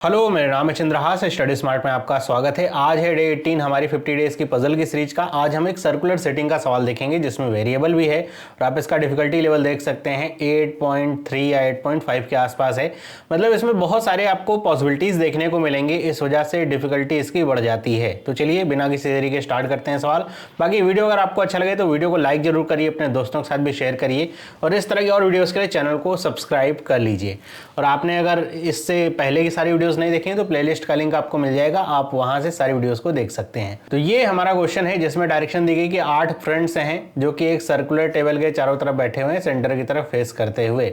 Hello, मेरा नाम है चंद्रहास। स्टडी स्मार्ट में आपका स्वागत है। आज है डे 18 हमारी 50 डेज की पजल की सीरीज का। आज हम एक सर्कुलर सेटिंग का सवाल देखेंगे जिसमें वेरिएबल भी है और आप इसका डिफिकल्टी लेवल देख सकते हैं 8.3 या 8.5 के आसपास है। मतलब इसमें बहुत सारे आपको पॉसिबिलिटीज देखने को मिलेंगे, इस वजह से डिफिकल्टी इसकी बढ़ जाती है। तो चलिए बिना किसी देरी के स्टार्ट करते हैं सवाल। बाकी वीडियो अगर आपको अच्छा लगे तो वीडियो को लाइक जरूर करिए, अपने दोस्तों के साथ भी शेयर करिए और इस तरह की और वीडियोज़ के लिए चैनल को सब्सक्राइब कर लीजिए। और आपने अगर इससे पहले की सारी वीडियोज़ नहीं देखी हैं तो प्लेलिस्ट का लिंक आपको मिल जाएगा, आप वहां से सारी वीडियोस को देख सकते हैं। तो ये हमारा क्वेश्चन है जिसमें डायरेक्शन दी गई कि 8 फ्रेंड्स हैं जो कि एक सर्कुलर टेबल के चारों तरफ बैठे हुए हैं, सेंटर की तरफ फेस करते हुए।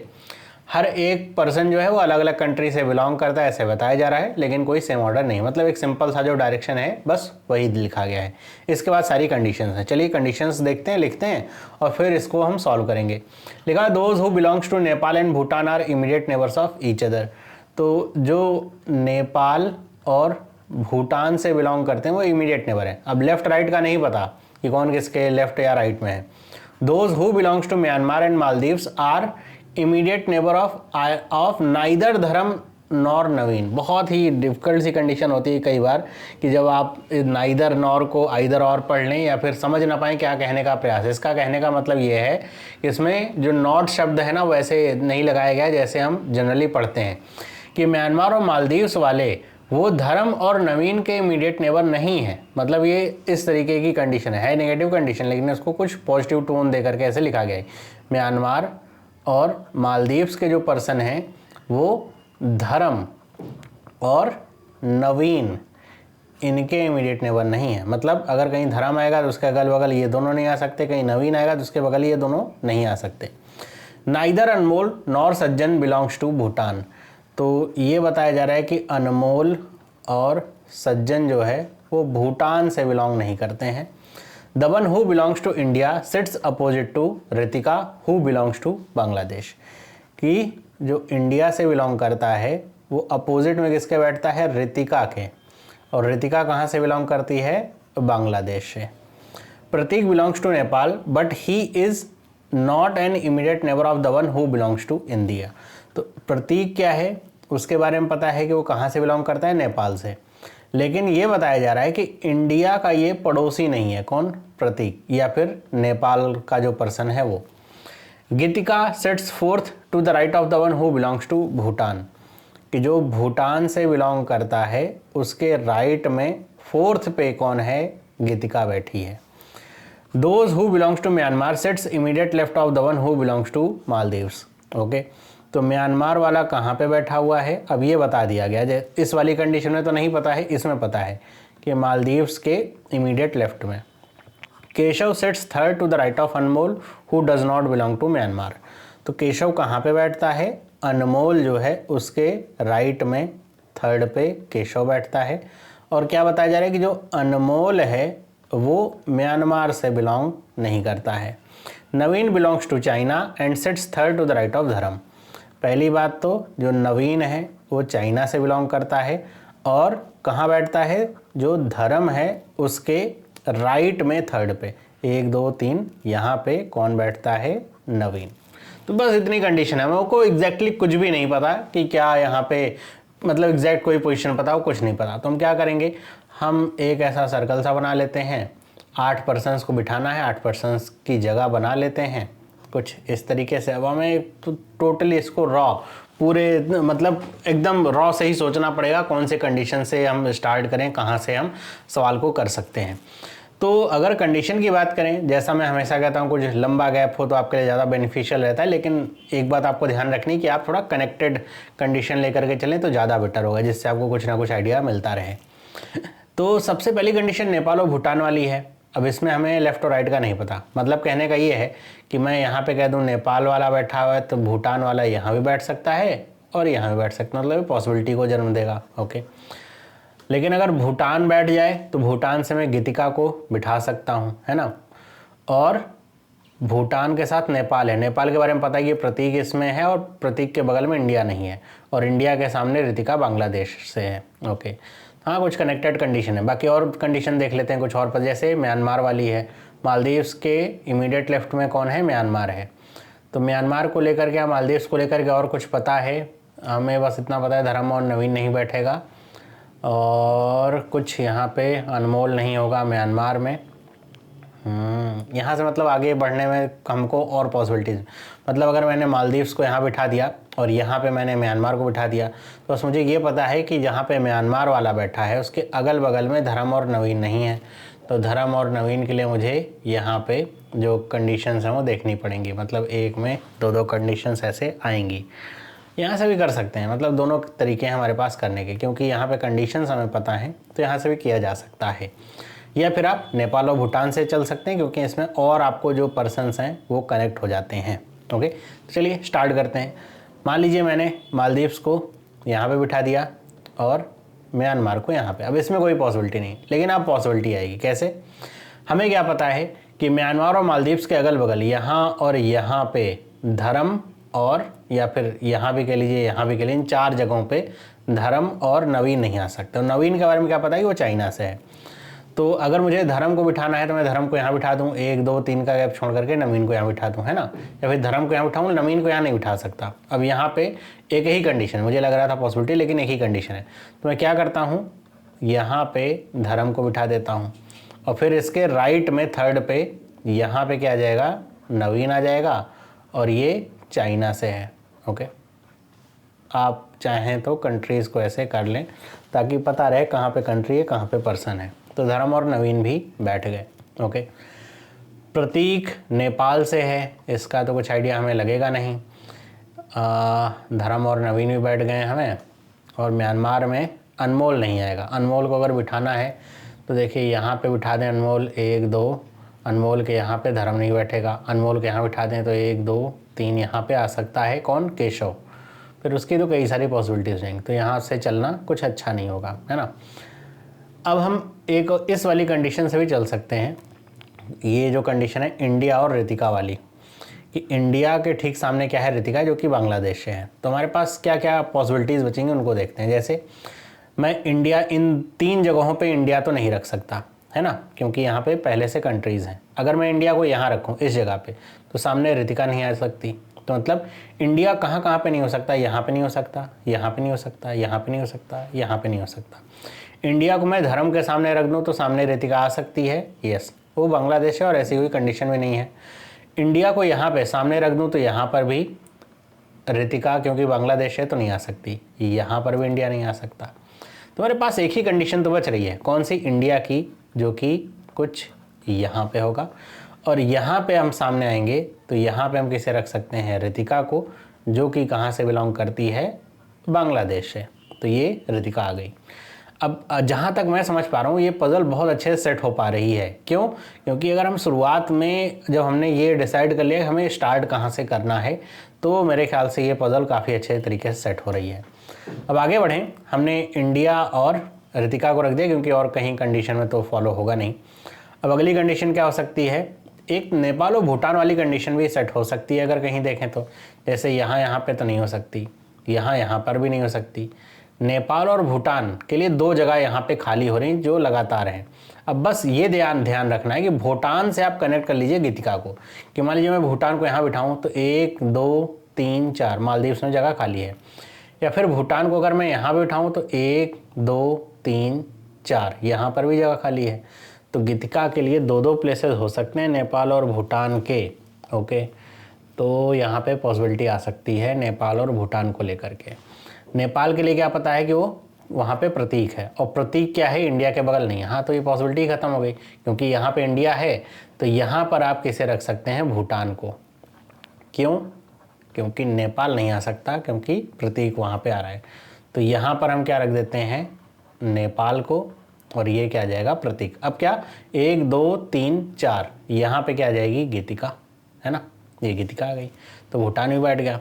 हर एक पर्सन जो है वो अलग अलग कंट्री से बिलोंग करता है, ऐसे बताया जा रहा है, लेकिन कोई सेम ऑर्डर नहीं। मतलब एक सिंपल सा जो डायरेक्शन है बस वही लिखा गया है। इसके बाद सारी कंडीशंस हैं। चलिए कंडीशंस देखते हैं, लिखते हैं और फिर इसको हम सॉल्व करेंगे। लिखा, those who belongs to Nepal and Bhutan are immediate neighbours of each other. तो जो नेपाल और भूटान से बिलोंग करते हैं वो इमीडिएट नेबर है। अब लेफ्ट राइट का नहीं पता कि कौन किसके लेफ्ट या राइट में है। Those who belongs to Myanmar and Maldives are immediate neighbour of neither Dharm nor Naveen. बहुत ही डिफिकल्ट सी कंडीशन होती है कई बार कि जब आप नाइदर नॉर को आइदर और पढ़ लें या फिर समझ ना पाएं क्या कहने का प्रयास है। इसका कहने का मतलब ये है कि इसमें जो नॉट शब्द है ना वैसे नहीं लगाया गया जैसे हम जनरली पढ़ते हैं कि म्यांमार और मालदीव्स वाले वो धर्म और नवीन के इमीडिएट नेबर नहीं है। मतलब ये इस तरीके की कंडीशन है नेगेटिव कंडीशन, लेकिन इसको कुछ पॉजिटिव टोन दे करके ऐसे लिखा गया है। म्यांमार और मालदीव्स के जो पर्सन हैं वो धर्म और नवीन इनके इमीडिएट नेबर नहीं है। मतलब अगर कहीं धर्म आएगा तो उसके अगल बगल ये दोनों नहीं आ सकते, कहीं नवीन आएगा तो उसके बगल ये दोनों नहीं आ सकते। Neither Anmol nor Sajjan belongs to Bhutan. तो ये बताया जा रहा है कि अनमोल और सज्जन जो है वो भूटान से बिलोंग नहीं करते हैं। The one who belongs to India sits opposite to Ritika who belongs to Bangladesh. कि जो इंडिया से बिलोंग करता है वो अपोजिट में किसके बैठता है, रितिका के। और रितिका कहाँ से बिलोंग करती है, बांग्लादेश से। Pratik belongs to Nepal but he is not an immediate neighbour of the one who belongs to India. तो प्रतीक क्या है उसके बारे में पता है कि वो कहाँ से बिलोंग करता है, नेपाल से। लेकिन ये बताया जा रहा है कि इंडिया का ये पड़ोसी नहीं है। कौन, प्रतीक, या फिर नेपाल का जो पर्सन है वो। Geetika sets fourth to the right of the one who belongs to Bhutan. कि जो भूटान से बिलोंग करता है उसके राइट में फोर्थ पे कौन है, गीतिका बैठी है। Those who belongs to Myanmar sets immediate left of the one who belongs to Maldives. Okay, तो म्यांमार वाला कहाँ पे बैठा हुआ है अब ये बता दिया गया। इस वाली कंडीशन में तो नहीं पता है, इसमें पता है कि मालदीव्स के इमीडिएट लेफ्ट में। Keshav sets third to the right of Anmol who does not belong to Myanmar. तो केशव कहाँ पे बैठता है, अनमोल जो है उसके राइट में थर्ड पे केशव बैठता है। और क्या बताया जा रहा है कि जो अनमोल है वो म्यांमार से बिलोंग नहीं करता है। Naveen belongs to China and sets third to the right of Dharam. पहली बात तो जो नवीन है वो चाइना से बिलोंग करता है और कहाँ बैठता है, जो धर्म है उसके राइट में थर्ड पे, 1 2 3 यहाँ पे कौन बैठता है, नवीन। तो बस इतनी कंडीशन है। मेरे को एग्जैक्टली कुछ भी नहीं पता कि क्या यहाँ पे मतलब एग्जैक्ट कोई पोजीशन पता हो, कुछ नहीं पता। तो हम क्या करेंगे, हम एक ऐसा सर्कल सा बना लेते हैं। 8 पर्सन्स को बिठाना है, 8 पर्सन्स की जगह बना लेते हैं कुछ इस तरीके से। अब हमें तो टोटली इसको रॉ पूरे मतलब एकदम रॉ से ही सोचना पड़ेगा कौन से कंडीशन से हम स्टार्ट करें, कहाँ से हम सवाल को कर सकते हैं। तो अगर कंडीशन की बात करें, जैसा मैं हमेशा कहता हूँ कुछ लंबा गैप हो तो आपके लिए ज़्यादा बेनिफिशियल रहता है, लेकिन एक बात आपको ध्यान रखनी कि आप थोड़ा कनेक्टेड कंडीशन लेकर के चलें तो ज़्यादा बेटर होगा, जिससे आपको कुछ ना कुछ आइडिया मिलता रहे। तो सबसे पहली कंडीशन नेपाल और भूटान वाली है। अब इसमें हमें लेफ्ट और राइट का नहीं पता। मतलब कहने का ये है कि मैं यहाँ पे कह दूँ नेपाल वाला बैठा हुआ है तो भूटान वाला यहाँ भी बैठ सकता है और यहाँ भी बैठ सकता है, मतलब पॉसिबिलिटी को जन्म देगा। ओके, लेकिन अगर भूटान बैठ जाए तो भूटान से मैं गीतिका को बिठा सकता हूँ, है ना। और भूटान के साथ नेपाल है, नेपाल के बारे में पता है कि प्रतीक इसमें है और प्रतीक के बगल में इंडिया नहीं है और इंडिया के सामने रितिका बांग्लादेश से है। ओके, हाँ कुछ कनेक्टेड कंडीशन है। बाकी और कंडीशन देख लेते हैं कुछ और पर, जैसे म्यांमार वाली है। मालदीव्स के इमीडिएट लेफ्ट में कौन है, म्यांमार है। तो म्यांमार को लेकर के या मालदीव्स को लेकर के और कुछ पता है हमें बस इतना पता है धर्म और नवीन नहीं बैठेगा, और कुछ यहाँ पे अनमोल नहीं होगा म्यांमार में। यहाँ से मतलब आगे बढ़ने में हमको और पॉसिबिलिटीज़, मतलब अगर मैंने मालदीव्स को यहाँ बिठा दिया और यहाँ पे मैंने म्यांमार को बिठा दिया, तो बस मुझे ये पता है कि जहाँ पे म्यांमार वाला बैठा है उसके अगल बगल में धर्म और नवीन नहीं है। तो धर्म और नवीन के लिए मुझे यहाँ पे जो कंडीशंस हैं वो देखनी पड़ेंगी, मतलब एक में दो दो कंडीशंस ऐसे आएंगी। यहाँ से भी कर सकते हैं, मतलब दोनों तरीके हैं हमारे पास करने के, क्योंकि यहाँ पे कंडीशंस हमें पता हैं तो यहाँ से भी किया जा सकता है। या फिर आप नेपाल और भूटान से चल सकते हैं, क्योंकि इसमें और आपको जो पर्सन्स हैं वो कनेक्ट हो जाते हैं। ओके, तो चलिए स्टार्ट करते हैं। मान लीजिए मैंने मालदीव्स को यहाँ पे बिठा दिया और म्यांमार को यहाँ पे। अब इसमें कोई पॉसिबिलिटी नहीं, लेकिन अब पॉसिबिलिटी आएगी। कैसे? हमें क्या पता है कि म्यांमार और मालदीव्स के अगल बगल यहाँ और यहाँ पे धर्म और, या फिर यहाँ भी कह लीजिए यहाँ भी कह लीजिए, इन चार जगहों पे धर्म और नवीन नहीं आ सकते। और नवीन के बारे में क्या पता है कि वो चाइना से है। तो अगर मुझे धर्म को बिठाना है तो मैं धर्म को यहाँ बिठा दूँ, 1 2 3 का गैप छोड़ करके नवीन को यहाँ बिठा दूँ, है ना। या फिर धर्म को यहाँ बिठाऊँ, नवीन को यहाँ नहीं बिठा सकता। अब यहाँ पे एक ही कंडीशन, मुझे लग रहा था पॉसिबिलिटी, लेकिन एक ही कंडीशन है। तो मैं क्या करता हूँ, यहाँ पे धर्म को बिठा देता हूँ और फिर इसके राइट में थर्ड पे यहाँ पे क्या आ जाएगा, नवीन आ जाएगा, और ये चाइना से है। ओके, आप चाहें तो कंट्रीज़ को ऐसे कर लें ताकि पता रहे कहाँ पे कंट्री है कहाँ पे पर्सन है। तो धर्म और नवीन भी बैठ गए। ओके, प्रतीक नेपाल से है, इसका तो कुछ आइडिया हमें लगेगा नहीं। धर्म और नवीन भी बैठ गए हमें, और म्यांमार में अनमोल नहीं आएगा। अनमोल को अगर बिठाना है तो देखिए यहाँ पे बिठा दें अनमोल, 1 2, अनमोल के यहाँ पे धर्म नहीं बैठेगा। अनमोल के यहाँ बिठा दें तो 1 2 3 यहाँ पे आ सकता है कौन, केशव। फिर उसकी तो कई सारी पॉसिबिलिटीज़ रहेंगी, तो यहाँ से चलना कुछ अच्छा नहीं होगा, है ना। अब हम एक इस वाली कंडीशन से भी चल सकते हैं, ये जो कंडीशन है इंडिया और रितिका वाली, कि इंडिया के ठीक सामने क्या है, रितिका, जो कि बांग्लादेश से है। तो हमारे पास क्या क्या पॉसिबिलिटीज़ बचेंगी उनको देखते हैं। जैसे मैं इंडिया, इन 3 जगहों पे इंडिया तो नहीं रख सकता, है ना, क्योंकि यहाँ पे पहले से कंट्रीज़ हैं। अगर मैं इंडिया को यहाँ रखूँ इस जगह पे, तो सामने रितिका नहीं आ सकती। तो मतलब इंडिया कहाँ कहाँ पे नहीं हो सकता, यहाँ पे नहीं हो सकता, यहाँ पे नहीं हो सकता, यहाँ पे नहीं हो सकता, यहाँ पे नहीं हो सकता। इंडिया को मैं धर्म के सामने रख दूँ तो सामने रितिका आ सकती है, यस, वो बांग्लादेश है और ऐसी हुई कंडीशन में नहीं है। इंडिया को यहाँ पे सामने रख दूँ तो यहाँ पर भी रितिका, क्योंकि बांग्लादेश है तो नहीं आ सकती, यहाँ पर भी इंडिया नहीं आ सकता। तो हमारे पास एक ही कंडीशन तो बच रही है, कौन सी, इंडिया की, जो कि कुछ यहाँ पे होगा। और यहाँ पे हम सामने आएंगे तो यहाँ पे हम किसे रख सकते हैं, रितिका को, जो कि कहाँ से बिलोंग करती है, बांग्लादेश से। तो ये रितिका आ गई। अब जहाँ तक मैं समझ पा रहा हूँ ये पज़ल बहुत अच्छे से सेट हो पा रही है। क्यों? क्योंकि अगर हम शुरुआत में जब हमने ये डिसाइड कर लिया हमें स्टार्ट कहाँ से करना है, तो मेरे ख्याल से ये पज़ल काफ़ी अच्छे तरीके से सेट हो रही है। अब आगे बढ़ें, हमने इंडिया और रितिका को रख दिया क्योंकि और कहीं कंडीशन में तो फॉलो होगा नहीं। अब अगली कंडीशन क्या हो सकती है, एक नेपाल और भूटान वाली कंडीशन भी सेट हो सकती है अगर कहीं देखें तो। जैसे यहाँ पे तो नहीं हो सकती, यहाँ पर भी नहीं हो सकती। नेपाल और भूटान के लिए 2 जगह यहाँ पे खाली हो रही जो लगातार हैं। अब बस ये ध्यान रखना है कि भूटान से आप कनेक्ट कर लीजिए गीतिका को, कि मान लीजिए मैं भूटान को यहाँ बिठाऊँ तो 1 2 3 4 मालदीव्स में जगह खाली है, या फिर भूटान को अगर मैं यहाँ पे बिठाऊँ तो 1 2 3 4 यहाँ पर भी जगह खाली है। तो गीतिका के लिए 2 प्लेसेस हो सकते हैं नेपाल और भूटान के। ओके, तो यहाँ पे पॉसिबिलिटी आ सकती है नेपाल और भूटान को लेकर के। नेपाल के लिए क्या पता है कि वो वहाँ पे प्रतीक है, और प्रतीक क्या है, इंडिया के बगल नहीं। हाँ, तो ये पॉसिबिलिटी खत्म हो गई क्योंकि यहाँ पे इंडिया है, तो यहाँ पर आप किसे रख सकते हैं, भूटान को। क्यों? क्योंकि नेपाल नहीं आ सकता क्योंकि प्रतीक वहाँ पे आ रहा है। तो यहाँ पर हम क्या रख देते हैं, नेपाल को, और ये क्या आ जाएगा, प्रतीक। अब क्या, 1 2 3 4 यहाँ पे क्या आ जाएगी, गीतिका, है ना, ये गीतिका आ गई, तो भूटान भी बैठ गया।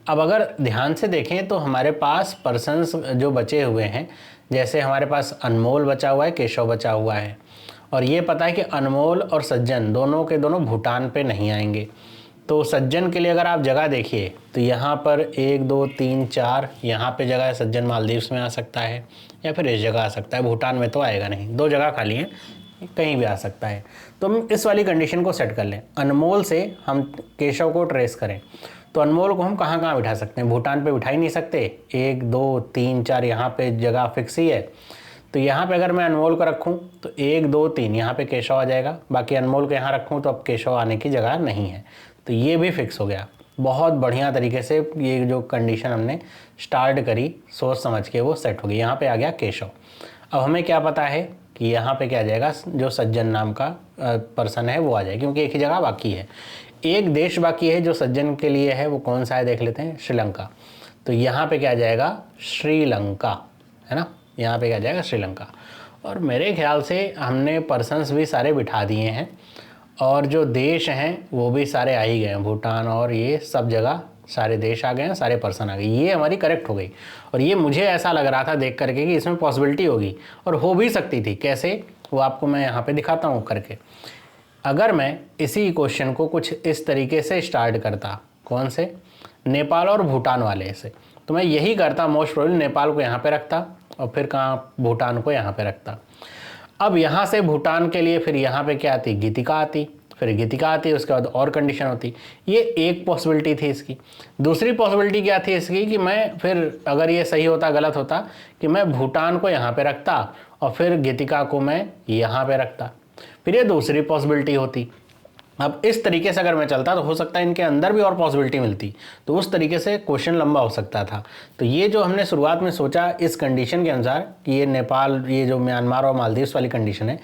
अब अगर ध्यान से देखें तो हमारे पास पर्सन्स जो बचे हुए हैं, जैसे हमारे पास अनमोल बचा हुआ है, केशव बचा हुआ है, और ये पता है कि अनमोल और सज्जन दोनों के दोनों भूटान पे नहीं आएंगे। तो सज्जन के लिए अगर आप जगह देखिए तो यहाँ पर 1 2 3 4 यहाँ पे जगह है, सज्जन मालदीव्स में आ सकता है या फिर इस जगह आ सकता है, भूटान में तो आएगा नहीं, 2 जगह खाली हैं, कहीं भी आ सकता है। तो हम इस वाली कंडीशन को सेट कर लें, अनमोल से हम केशव को ट्रेस करें तो अनमोल को हम कहाँ कहाँ बिठा सकते हैं? भूटान पे बिठा ही नहीं सकते, 1 2 3 4 यहाँ पे जगह फिक्स ही है। तो यहाँ पे अगर मैं अनमोल को रखूँ तो 1 2 3 यहाँ पे केशव आ जाएगा, बाकी अनमोल को यहाँ रखूँ तो अब केशव आने की जगह नहीं है, तो ये भी फिक्स हो गया। बहुत बढ़िया तरीके से ये जो कंडीशन हमने स्टार्ट करी सोच समझ के वो सेट हो गई। यहाँ पे आ गया केशव। अब हमें क्या पता है कि यहाँ पे क्या आ जाएगा, जो सज्जन नाम का पर्सन है वो आ जाएगा, क्योंकि एक ही जगह बाकी है, एक देश बाकी है जो सज्जन के लिए है, वो कौन सा है देख लेते हैं, श्रीलंका। तो यहाँ पे क्या आ जाएगा, श्रीलंका, है ना, यहाँ पे क्या आ जाएगा, श्रीलंका। और मेरे ख्याल से हमने पर्सन्स भी सारे बिठा दिए हैं और जो देश हैं वो भी सारे आ ही गए हैं, भूटान और ये सब जगह सारे देश आ गए हैं, सारे पर्सन आ गए, ये हमारी करेक्ट हो गई। और ये मुझे ऐसा लग रहा था देख करके कि इसमें पॉसिबिलिटी होगी और हो भी सकती थी। कैसे, वो आपको मैं यहाँ पे दिखाता हूँ करके। अगर मैं इसी क्वेश्चन को कुछ इस तरीके से स्टार्ट करता, कौन से, नेपाल और भूटान वाले से, तो मैं यही करता, मोस्ट प्रोबेबली नेपाल को यहाँ पे रखता और फिर कहाँ, भूटान को यहाँ पे रखता। अब यहाँ से भूटान के लिए फिर यहाँ पे क्या आती, गीतिका आती, फिर गीतिका आती, उसके बाद और कंडीशन होती। ये एक पॉसिबिलिटी थी इसकी। दूसरी पॉसिबिलिटी क्या थी इसकी कि मैं फिर, अगर ये सही होता गलत होता, कि मैं भूटान को यहाँ पे रखता और फिर गीतिका को मैं यहाँ पे रखता, फिर ये दूसरी पॉसिबिलिटी होती। अब इस तरीके से अगर मैं चलता तो हो सकता है इनके अंदर भी और पॉसिबिलिटी मिलती, तो उस तरीके से क्वेश्चन लंबा हो सकता था। तो ये जो हमने शुरुआत में सोचा इस कंडीशन के अनुसार कि ये नेपाल, ये जो म्यांमार और मालदीव्स वाली कंडीशन है,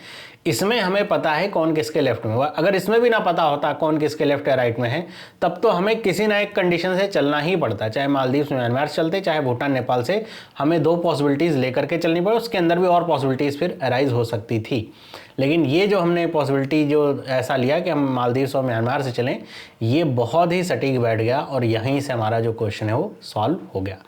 इसमें हमें पता है कौन किसके लेफ्ट में हुआ। अगर इसमें भी ना पता होता कौन किसके लेफ्ट या राइट में है, तब तो हमें किसी ना एक कंडीशन से चलना ही पड़ता, चाहे मालदीव्स म्यांमार से चलते, चाहे भूटान नेपाल से, हमें 2 पॉसिबिलिटीज़ लेकर के चलनी पड़े, उसके अंदर भी और पॉसिबिलिटीज़ फिर अराइज हो सकती थी। लेकिन ये जो हमने पॉसिबिलिटी जो ऐसा लिया कि हम मालदीव्स और म्यांमार से चलें, ये बहुत ही सटीक बैठ गया और यहीं से हमारा जो क्वेश्चन है वो सॉल्व हो गया।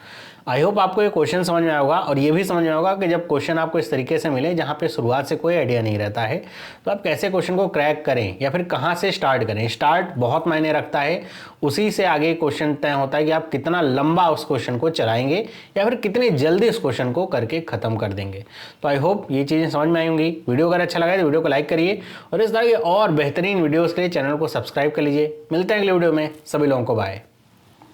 आई होप आपको ये क्वेश्चन समझ में आया होगा और ये भी समझ में होगा कि जब क्वेश्चन आपको इस तरीके से मिले जहाँ पे शुरुआत से कोई आइडिया नहीं रहता है, तो आप कैसे क्वेश्चन को क्रैक करें या फिर कहाँ से स्टार्ट करें। स्टार्ट बहुत मायने रखता है, उसी से आगे क्वेश्चन तय होता है कि आप कितना लंबा उस क्वेश्चन को चलाएंगे या फिर कितनी जल्दी उस क्वेश्चन को करके खत्म कर देंगे। तो आई होप ये चीज़ें समझ में आई होंगी। वीडियो अगर अच्छा लगा तो वीडियो को लाइक करिए और इस तरह के और बेहतरीन वीडियोज़ के लिए चैनल को सब्सक्राइब कर लीजिए। मिलते हैं अगले वीडियो में, सभी लोगों को बाय।